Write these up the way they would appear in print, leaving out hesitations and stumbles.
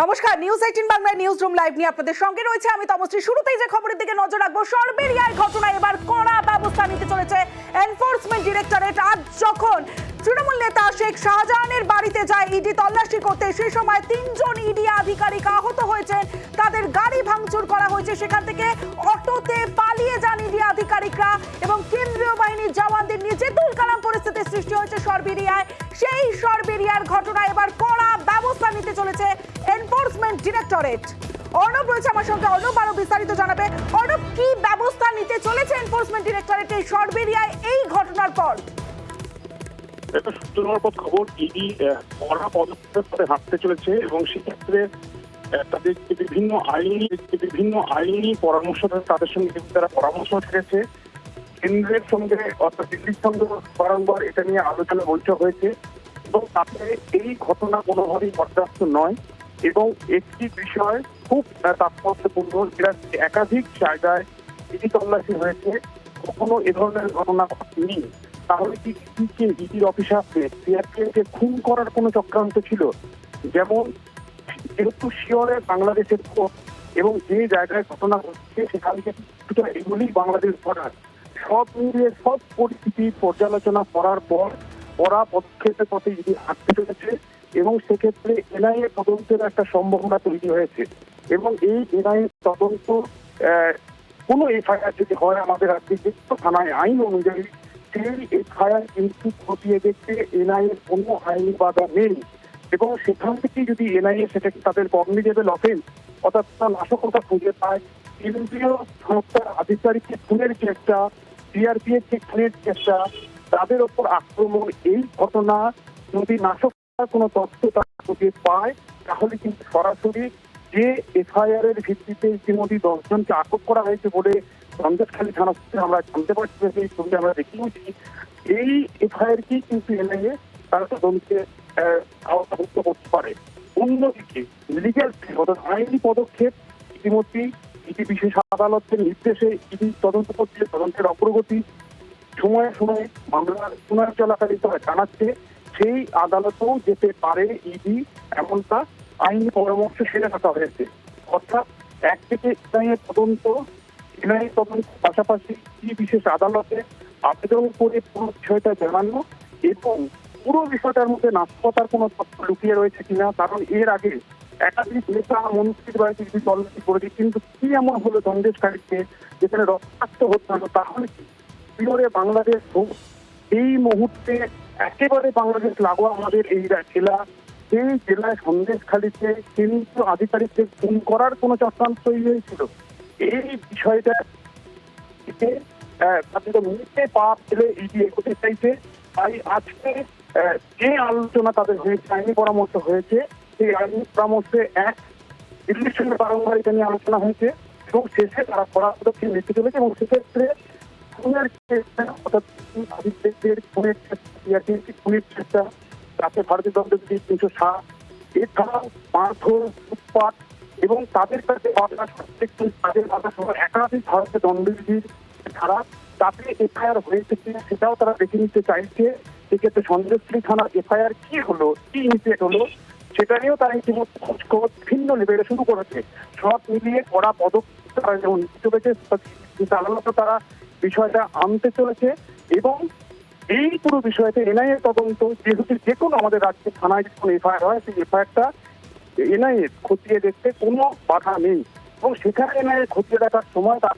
নমস্কার, নিউজ 18 বাংলায় news room live নিয়ে আপনাদের সঙ্গে রয়েছে আমি তমশ্রী। শুরুতেই যে খবরের দিকে নজর রাখবো, সরবেরিয়ার ঘটনায় এবার কড়া ব্যবস্থা নিতে চলেছে এনফোর্সমেন্ট ডিরেক্টরেট। আজ যখন তৃণমূল নেতা শেখ শাহজাহানের বাড়িতে যায় ইডি তল্লাশি করতে, সেই সময় 3 জন ইডি আধিকারিক আহত হয়েছেন, তাদের গাড়ি ভাঙচুর করা হয়েছে, সেখান থেকে অটোতে পালিয়ে যান ইডি আধিকারিকরা এবং কেন্দ্রীয় বাহিনীর জওয়ানদের নিয়ে যে তুলকালাম পরিস্থিতির সৃষ্টি হয়েছে সরবেরিয়ায়। সেই সরবেরিয়ার ঘটনায় এবার কড়া ব্যবস্থা নিতে চলেছে এনফোর্সমেন্ট ডিরেক্টরেট। অর্ণব রয়েছে আমার সঙ্গে, অর্ণব আরো বিস্তারিত জানাবে। অর্ণব, কি ব্যবস্থা নিতে চলেছে এনফোর্সমেন্ট ডিরেক্টরেট এই সরবেরিয়ায় এই ঘটনার পর? একটা সূত্রমারফত খবর, ইডি কড়া পদক্ষেপে হাঁটতে চলেছে এবং সেক্ষেত্রে তাদের বিভিন্ন আইনি পরামর্শ, তাদের সঙ্গে তারা পরামর্শ ঠেকেছে। কেন্দ্রের সঙ্গে অর্থাৎ দিল্লির সঙ্গে বারংবার এটা নিয়ে আলোচনা বৈঠক হয়েছে এবং তাতে এই ঘটনা কোনোভাবেই বরদাস্ত নয় এবং একটি বিষয় খুব তাৎপর্যপূর্ণ, যেটা একাধিক জায়গায় ইডি তল্লাশি হয়েছে, কখনো এ ধরনের ঘটনা ঘটেনি। তাহলে কি ইডির অফিসারকে সিআরপিএফকে খুন করার কোনো চক্রান্ত ছিল? যেমন যেহেতু শিওরে বাংলাদেশের এবং যে জায়গায় ঘটনা ঘটছে সেখানে এগুলি বাংলাদেশ বর্ডার, সব মিলিয়ে সব পরিস্থিতি পর্যালোচনা করার পর কড়া পদক্ষেপের পথে ইডি হাঁটতে চলেছে এবং সেক্ষেত্রে এনআইএ তদন্তের একটা সম্ভাবনা তৈরি হয়েছে এবং এই এনআইএ তদন্ত কোনো এফআইআর যদি হয় আমাদের রাজ্যে যে থানায় আইন অনুযায়ী, সেই এফআইআর কিন্তু খতিয়ে দেখতে এনআইএ কোনো আইনি বাধা নেই এবং সেখান থেকে যদি এনআইএ সেটাকে তাদের কগনিজেবল অফেন্স অর্থাৎ নাশকতা খুঁজে পায়, কেন্দ্রীয় সংস্থার আধিকারিককে খুনের চেষ্টা, সিআরপিএফ কে খুনের চেষ্টা, তাদের ওপর আক্রমণ, এই ঘটনা যদি নাশকতার কোনো তথ্য তারা খুঁজে পায়, তাহলে কিন্তু সরাসরি যে এফআইআর এর ভিত্তিতে ইতিমধ্যে 10 জনকে আটক করা হয়েছে বলে সন্দেশখালী থানা সূত্রে আমরা জানতে পারছি, এই ছবি আমরা দেখিয়েছি, এই এফআইআর কি কিন্তু এনআইএ তারা তদন্তে আওতাভুক্ত করতে পারে। অন্যদিকে লিগ্যাল অর্থাৎ আইনি পদক্ষেপ ইতিমধ্যেই ইডি বিশেষ আদালতের নির্দেশে ইডি তদন্ত করছে, তদন্তের অগ্রগতি সময়ে সময়ে মামলার শুনানি চলাকালীন তারা জানাচ্ছে, সেই আদালতেও যেতে পারে ইডি, এমনটা আইনি পরামর্শ সেরে রাখা হয়েছে। অর্থাৎ একদিকে এনআইএ তদন্ত পাশাপাশি ইডি বিশেষ আদালতে আবেদন করে পুরো বিষয়টা জানানো এবং পুরো বিষয়টার মধ্যে নাশকতার কোনো তথ্য লুকিয়ে রয়েছে কিনা, কারণ এর আগে একাধিক নেতা মন্ত্রীর বাড়িতে যদি তল্লাশি করেছে, কিন্তু কি এমন হলো সন্দেশকারীকে যেখানে রক্তাক্ত হতে হলো? তাহলে কি বাংলাদেশ এই মুহূর্তে একেবারে বাংলাদেশ লাগোয়া আমাদের এই জেলা, সেই জেলায় সন্দেশখালীতে কেন্দ্রীয় আধিকারিকদের খুন করার কোনো চক্রান্ত তৈরি হয়েছিল? এই বিষয়টা মিটে পা ফেলে ইডি এগোতে চাইছে। তাই আজকে যে আলোচনা তাদের হয়েছে, আইনি পরামর্শ হয়েছে, সেই আইনি পরামর্শে দিল্লির সঙ্গে বারংবার এটা নিয়ে আলোচনা হয়েছে এবং শেষে তারা কড়া পদক্ষেপ নিতে চলেছে এবং সেক্ষেত্রে খুনের চেষ্টা অর্থাৎ আধিকারিকদের খুনের চেষ্টা, তাতে ভারতীয় দণ্ডবিধি 307, এছাড়াও মারধর, লুটপাট এবং তাদের কাছে তাদের বাধা সহ একাধিক ভারতীয় দণ্ডবিধির ধারা, তাতে এফআইআর হয়েছে কিনা সেটাও তারা দেখে নিতে চাইছে। সেক্ষেত্রে সন্দেশখালী থানার এফআইআর কি হলো, কি ইনসিডেন্ট হলো, সেটা নিয়েও তারা ইতিমধ্যে খোঁজখবর ভিন্ন লেভেলে শুরু করেছে। সব মিলিয়ে কড়া পদক্ষেপ তারা যেমন নিতে চলেছে, আদালত তারা বিষয়টা আনতে চলেছে এবং এই পুরো বিষয়তে এনআইএ তদন্ত, যেহেতু যে কোনো আমাদের রাজ্যের থানায় যখন এফআইআর হয়, সেই এফআইআরটা এনআইএ খতিয়ে দেখতে কোনো বাধা নেই এবং সেখানে এনআইএ খতিয়ে দেখার সময় তারা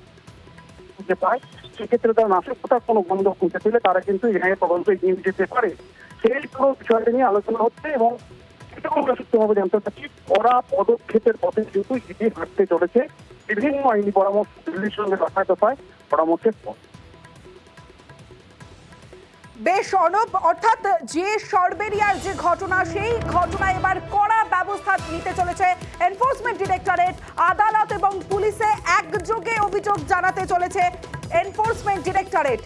খুঁজে পায়, সেক্ষেত্রে তারা নাশকতার কোনো গন্ধ খুঁজে পেলে তারা কিন্তু এনআইএ তদন্ত এগিয়ে যেতে পারে। সেই পুরো বিষয়টা নিয়ে আলোচনা হচ্ছে এবং সেটাও আমরা সূক্ষ্মভাবে জানতে পারছি। কড়া পদক্ষেপের পথে যেহেতু ইডি হাঁটতে চলেছে, বিভিন্ন আইনি পরামর্শ দিল্লির সঙ্গে দফায় পরামর্শের পর। বেশ অর্ণব, অর্থাৎ যে সরবেরিয়ার যে ঘটনা, সেই ঘটনা এবার কড়া ব্যবস্থা নিতে চলেছে এনফোর্সমেন্ট ডিরেক্টরেট। আদালত এবং পুলিশে একযোগে অভিযোগ জানাতে চলেছে এনফোর্সমেন্ট ডিরেক্টরেট।